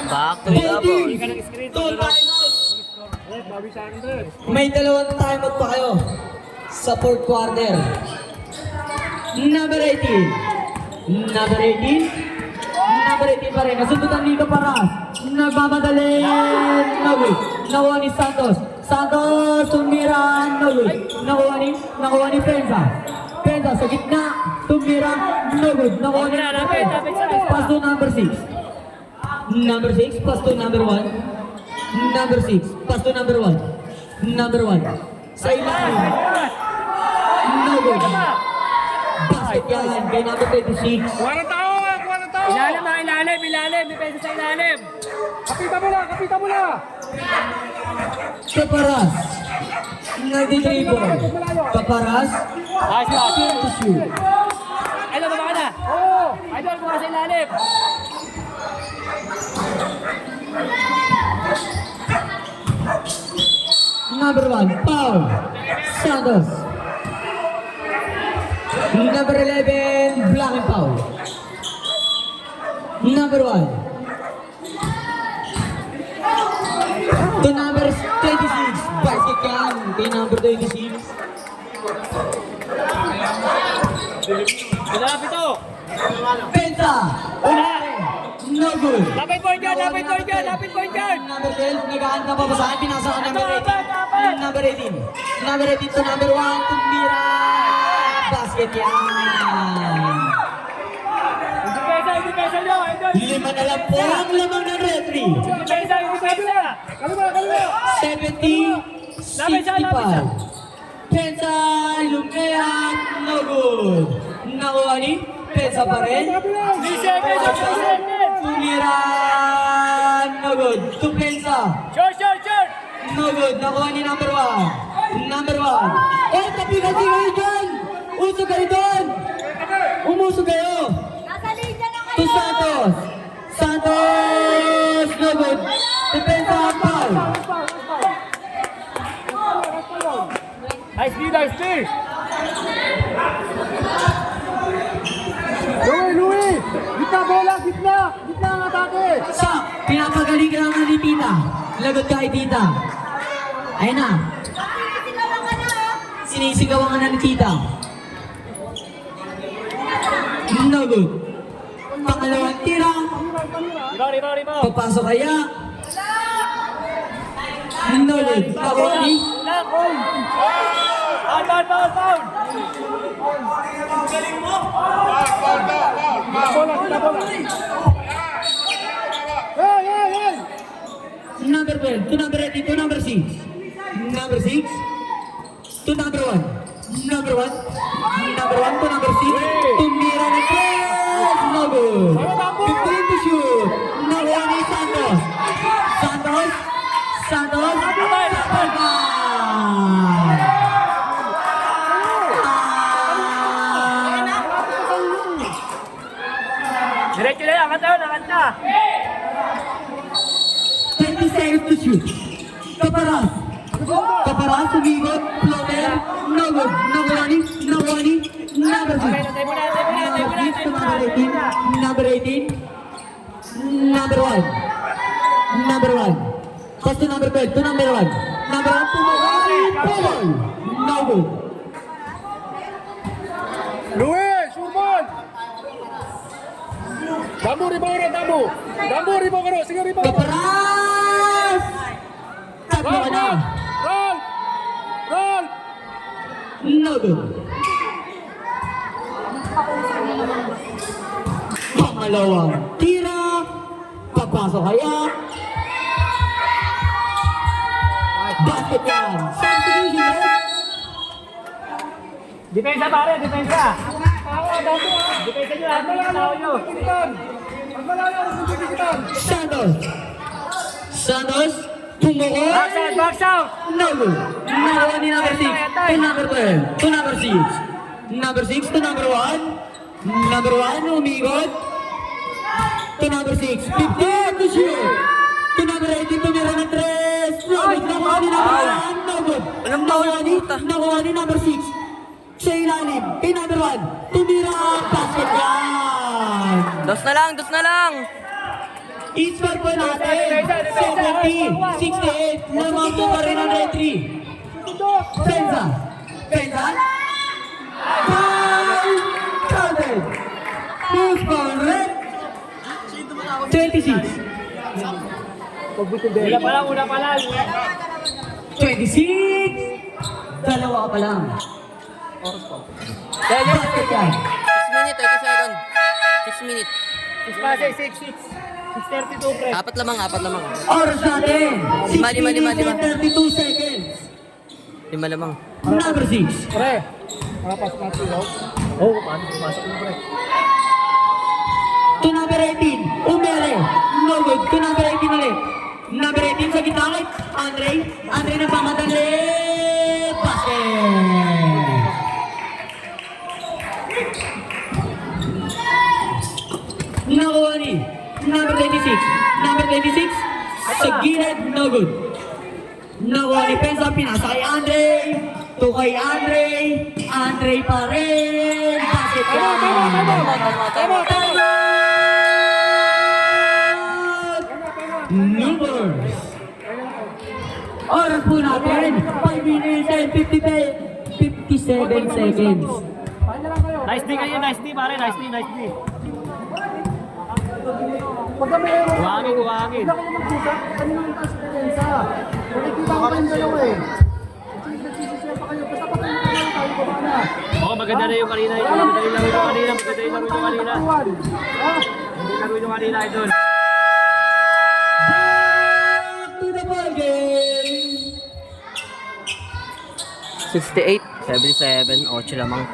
Sakto yun po. May dalawang timeout pa kayo sa fourth quarter. Number 18. Number 18. Number 18 pa rin. Nasundutan dito para. Nagmamadali. Nawi. Nakuha ni Santos. Santos tumira. Nawi. Nakuha ni Penza. Penza sa gitna. Tumira. Nawi. Nakuha ni Penza. Pass to number 6. Number 6. Pass to number 1. Number 6. Pass to number 1. Number 1. Sa ilalim. Nawi. Basket yan. Kay number 26. Ilalim, depensa sa ilalim. Kapita mo na. Kaparas. Nagdi-dribble. Kaparas. To shoot. Idol, baba ka na. Idol, buka sa ilalim. Number 1, foul. Santos. Number 11, black and foul. Number 1. To number 26, basket yan. Kay number 26. Malapit to. Pensa. No good. Lapit point guard. Number 12, nag-aanda pa basahan. Pinasa ka number 18. Number 18. Number 18 to number 1. Tumira. Basket yan. Depensa nyo, idol. 5 na lang po ang lamang ng referee. Depensa. 70-65. Pensa, Lumean, no good. Nakuha ni Pensa pa rin. 3 seconds. Tumira, no good. To Pensa, Short. no good. Nakuha ni number 1. Number 1. Oh, tapi kasi kayo dyan. Usog kayo doon. Umusog kayo. To Santos. Santos, no good. Depensa, foul. Nice D. Louis! Gitna bola! Gitna ang atake! Sa, pinapagaling ka naman ni Tita. Lagot ka kay Tita. Ayun na. Sinisigawan ka na ni Tita. No good. Pangalawang tira. Rebound. Papasok kaya. No good. Nakuha ni. Foul! Hey! Number 12, to number 18, to number 6. Number 6, to number 1. Number 1. Number 1 to number 6. Tumira ng 3. No good. 15 to shoot. Nakuha ni Santos. Santos. Diretso na yan, angat na! 20 seconds to shoot. Kaparas, sumigot, floater, no good. Nakuha ni, number 6. Number 18. Number 1. Pass to number 12, to number 1. Number 1 to Paul. No good. Louis, surbol! Dambu, sige rebound! Kaparas! Tatlo ka na. Roll! No good. Pangalawang tira. Papasok kaya. Basket yan. Substitution. Depensa pare, depensa! Depensa nyo, lahat ng tao nyo! Santos. Pumuko. Box out! No good. Nakuha ni number 6 to number 12 to number 6. Number 6 to number 1. Number 1 umigot. To number 6. 15 to shoot. To number 18 tumira ng 3. No good. Nakuha ni number 1. No good. Nakuha ni number 6. Sa ilalim. Kay number 1. Tumira. Basket yan. Dos na lang. I-score po natin. 70-68. Lamang po pa rin ang referee. Pensa. Pensa. Time counted. Who's correct? 26. Una pa lang, una pa lang. 26. Dalawa ka pa lang. Basket yan. 6 minutes, 30 seconds. 6 minutes. 6 passes, 6-6. 6:32, pre. Apat lamang. Oras natin. 6 Lima. minutes and 32 seconds. 5 lamang. Number 6. Pre, makapasok natin ilaw. Oo, paano pumasok mo, pre? To number 18. Umere. No good. To number 18 ulit. Number 18 sa gitna ulit. Andre na pamadali. Basket. Nakuha ni number 26. Number 26 sa gilid, no good. Nakuha ni Pensa, pinasa kay Andre. To kay Andre. Andre pa rin. Basket yan. Tama. Numbers. Oras po natin. 5 minutes and 57 seconds. Nice D kayo, nice D, pare. Nice D. Huwagin. Oo, maganda na yung kanina. Maganda yung laro yung kanina, idol. Back to the ball game. 68, 77, 8 lamang.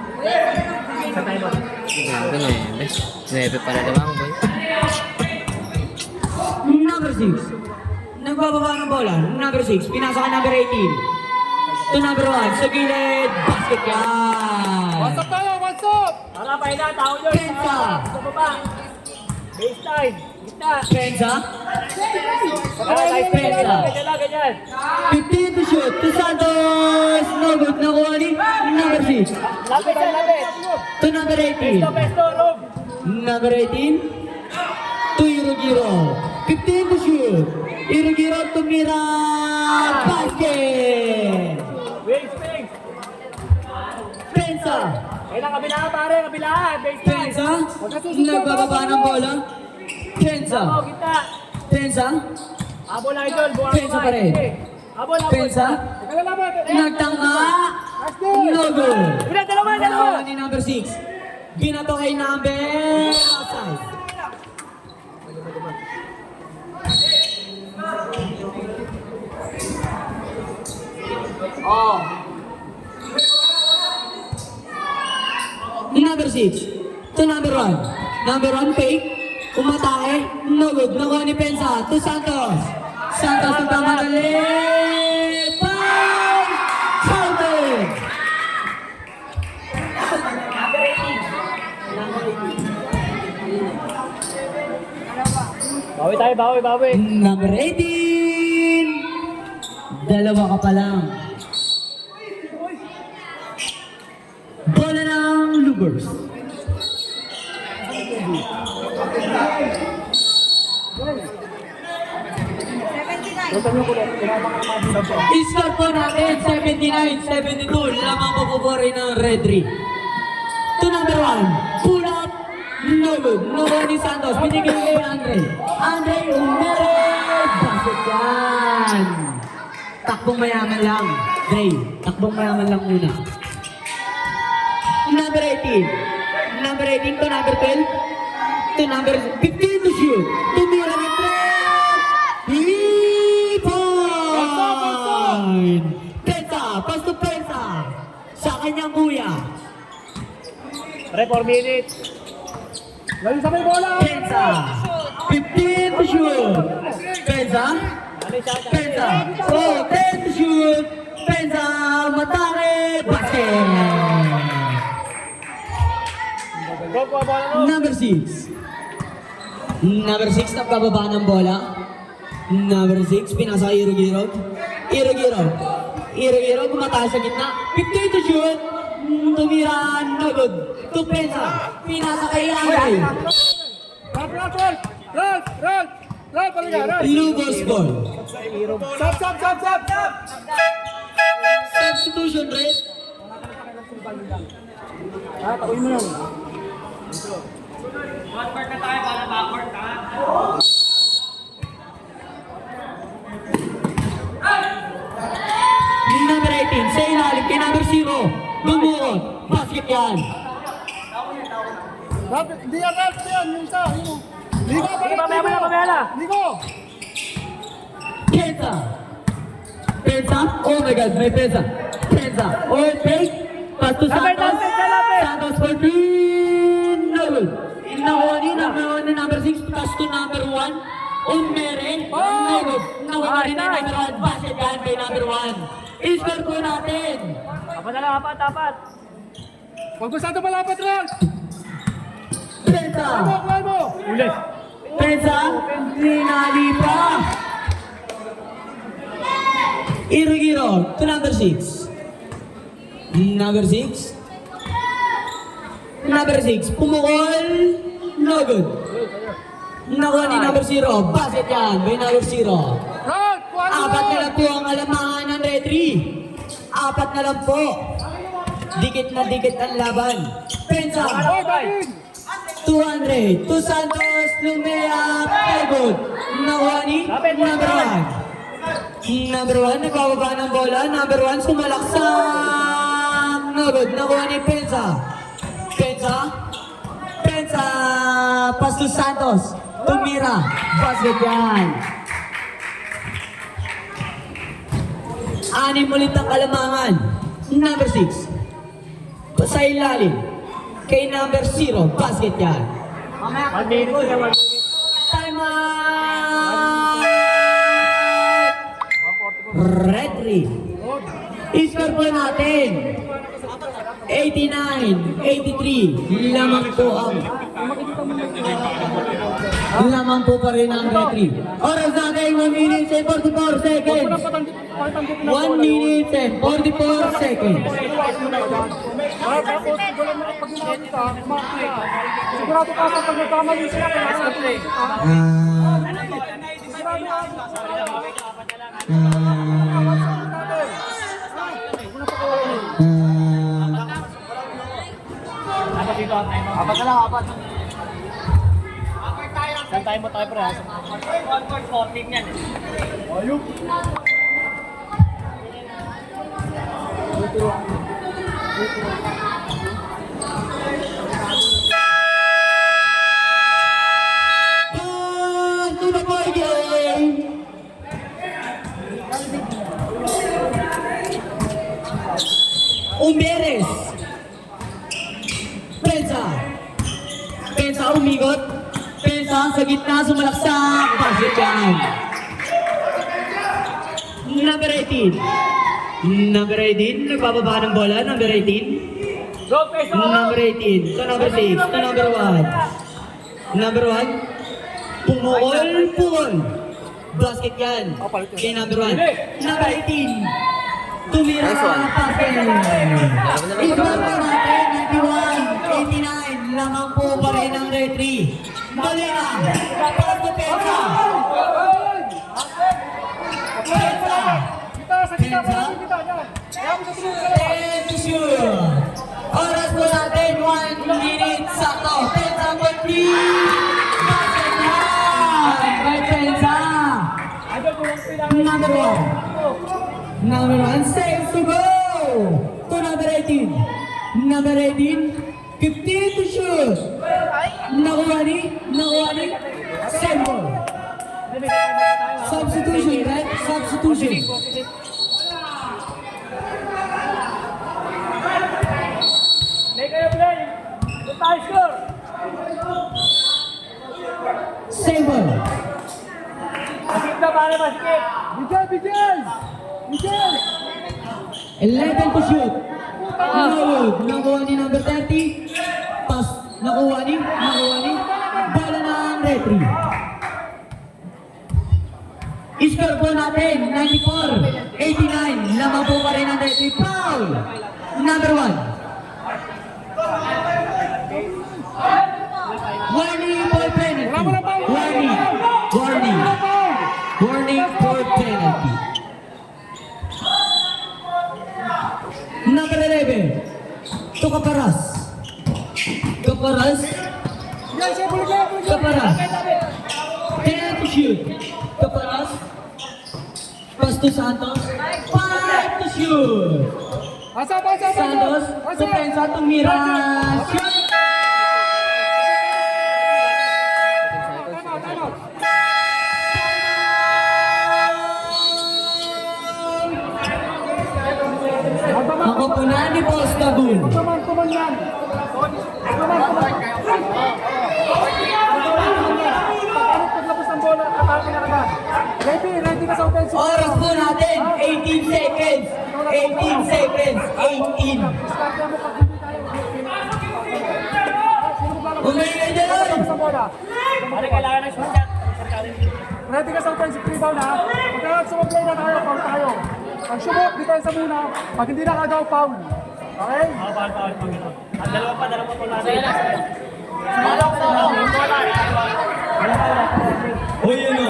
Grabe, 9. 9 para lamang, boy. Number 6. Nagbababa ng bola. Number 6. Pinasa ka number 18. To number 1. Sa gilid. Basket yan. What's up? Para pa ina, tao yun. Pensa. Sa baba. Baseline. Gitna. Pensa. Pensa. Ganyan. 15 to shoot. To Santos. No good. Nakuha ni number 6. Lapit. To number 18. Pesto, Rob. Number 18. To Irugiro. 15 to shoot. Irugiro tumira. Basket. Wings. Pensa. Kailan kabilaan, pare. Kabilaan. Baseline. Pensa. Nagbababa ng bola. Pensa. Oo, gitna. Pensa. Abol, idol. Buwan Pensa pa rin. Abol. Pensa. Nagtangka. No good. Dalawa. Nakuha ni number 6. Binato kay number outside. Number 6. To number 1. Number 1 fake. Umatake. No good. Nakuha ni Pensa. To Santos. Santos ang pamadali. Foul! Counted! Bawi. Number 18. Dalawa ka pa lang. Bola ng Lubers. I-score po natin 79-72. Lamang pupupuri ng Red Ring. To number 1. Pull up. No good. No good ni Santos. Binigay kay Andre. Andre Umere. Basket yan. Takbong mayaman lang. Dre. Takbong mayaman lang muna. Number 18. Number 18 to number 12. To number 15 to shoot. Tumira ni Point! Pensa! Pass to Pensa! Sa kanyang kuya. Pre, 4 minutes. Lalim sa may bola. Pensa! 15 to shoot. Pensa! Pensa! Oh, 10 to shoot. Pensa! Matake! Basket! Go, bola no. Number 6. Number 6 na pababa ng bola. Number 6, pinasa kay Irugiro. Irugiro, kumataas sa gitna. 15 to shoot. Tumira, no good. To Pensa. Pinasa kay Andre. Roll. Lugos ball. Stop, stop, stop, stop, stop! Substitution rate. Takuin mo lang. Number 18, sa ilalim kay number 0. Gumuot. Basket yan. Hindi yan, hindi yan. Yung isa, yun. Ligo, Ligo! Pensa. Pensa. Oh my God, may pensa. Pensa. Oh, fake. Pass to Santos. Santos for three. No good. Nakuha ni number 6. Pass to number 1. Umere. No good. Nakuha ni number 1. Basket yan kay number 1. I-score po natin. Apat. Huwag masyado malapat rin! Pensa. Kuhay mo! Ulit! Pensa. Linali pa. Irugiro to number 6. Number 6. Number 6. Pumukol. No good. Nakuha ni number 0. Basket yan. May number 0. Run! Kuhay mo! Apat na lang po ang alamangan ng referee. Apat na lang po. Dikit na dikit ang laban. Pensa. Oh, David! 200. To Santos. Lumea. Pagod. Nakuha ni number 1. Number 1. Nagbababa ng bola. Number 1. Sumalaksak. No good. Nakuha ni Pensa. Pensa. Pensa. Pass to Santos. Tumira. Basket yan. Anim ulit ang kalamangan. Number 6. Sa ilalim. Kay number 0. Basket yan. 1 minute. Time out! Retry. I-score po natin. 89, 83. Lamang po pa rin ang retry. Oras natin 1 minute and 44 seconds. 1 minute and 44 seconds. Sigurado ka pag nagkamali sila. Apat na lang, apat. Saan tayo mo tayo pre? 1.14 yan eh. Ayup! To the boy game. Umberes. Pensa. Pensa umigot. Pensa sa gitna sumalaksak. Basket yan. Number 18. Number 18. Nagbababa ng bola. Number 18. Go, Peso! Number 18. To number 6. To number 1. Number 1. Pumukol. Basket yan. Kay number 1. Number 18. Tumira Nice one. basket. Ito po natin. 91, 89. Lamang po pa rin ang retry. Molina. Para sa Pensa. Pensa. Kita, sa kita, parang kita. Yan. Kaya mo sa tulong ka lang. Pensa. Oras po natin. 1 minute sakto. Pensa po 3. Basket yan. Kay Pensa. Number 1. Number 1 seconds to go. To number 18. Number 18. 15 to shoot. Nakuha ni. Symbol. Substitution, right? Substitution. May kayo play. Doon tayo score. Symbol. Masikip na pare, masikip. Bigay! 11 to shoot. Good. Nakuha ni number 30. Pass. Nakuha ni. Bola na ang referee. I-score po natin. 94. 89. Lamang po pa rin ang referee. Foul. Number 1. Warning for penalty. Warning. Caparas. Caparas. Yan, siya, bulig yan, bulig yan. Caparas. Dare to shoot. Caparas. Pass to Santos. Five to shoot. Asa, asa, asa. Santos. Depensa tumira. Shoot. Ang koponan ni Boss Tabun. Tuman yan. Tuman. Paglabas ng bola, atake na agad. Ready ka sa offensive. Oras po natin, 18 seconds. 18 seconds. 18. Diskarte mo pag hindi tayo. Umingay dyan! Paglabas ng bola. Ano kailangan ng shot yan? Ready ka sa offensive rebound ha. Pagka sumablay na tayo, foul tayo. Pag sumot, depensa muna. Pag hindi nakagaw, foul. Okay? Bawal. Ang dalawa pa natin. O yun o.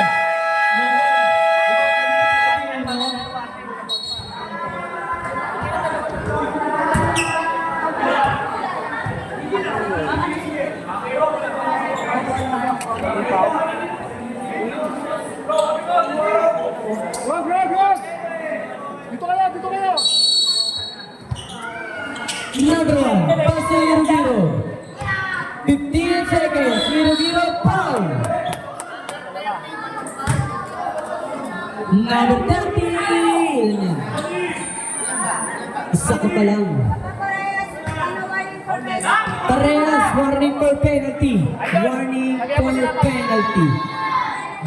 Wag! Dito kayo! Number one, pass to Hirogiro. 15 seconds, Hirogiro, foul. Number 30, ilan yan? Isa ko pa lang. Parehas, warning for penalty. Warning for penalty.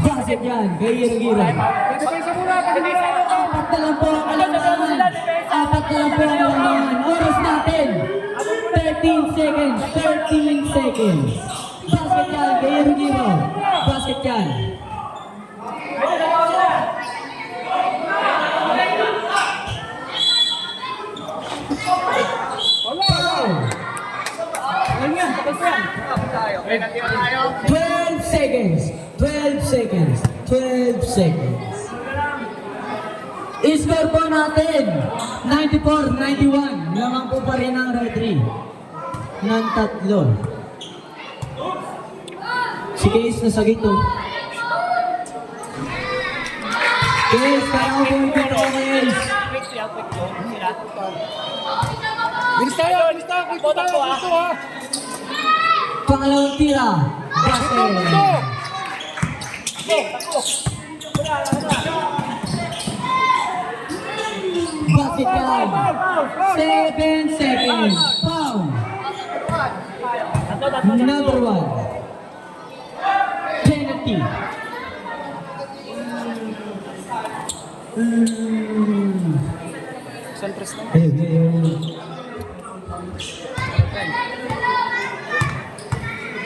Basket yan, kay Hirogiro. Depensa muna! Pag hindi nakagaw, Apat na lang po ang kailangan. Apat na lang po ang kailangan. Oras natin. 13 seconds. 13 seconds. Basket yan. Kay Hirogiro. Basket yan. Ayun yan, tapos yan. 12 seconds. 12 seconds. 12 seconds. I-score po natin 94-91. Lamang po pa rin ang referee ng tatlo. Si Case na sa gito. Case, kaya ko po ito ko Case. Bilis tayo! Kita ha! Pangalawang tira. Basket. Basket yan. 7 seconds. Foul. Number one. Penalty.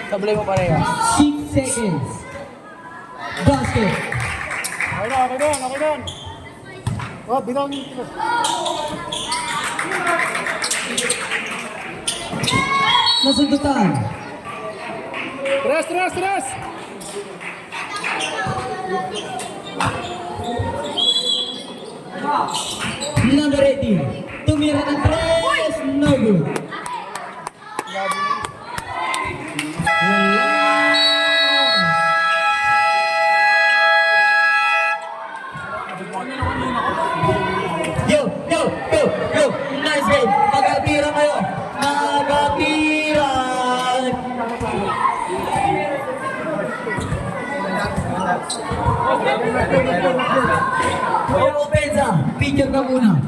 Sablay mo pareha. 6 seconds. Basket. Okay doon. Oh, bigong. Nasundutan. Tres! Number 18. Tumira ng 3. No good. Yo! Nice game! Magapira kayo! Magapira! Opensa, picture ka muna.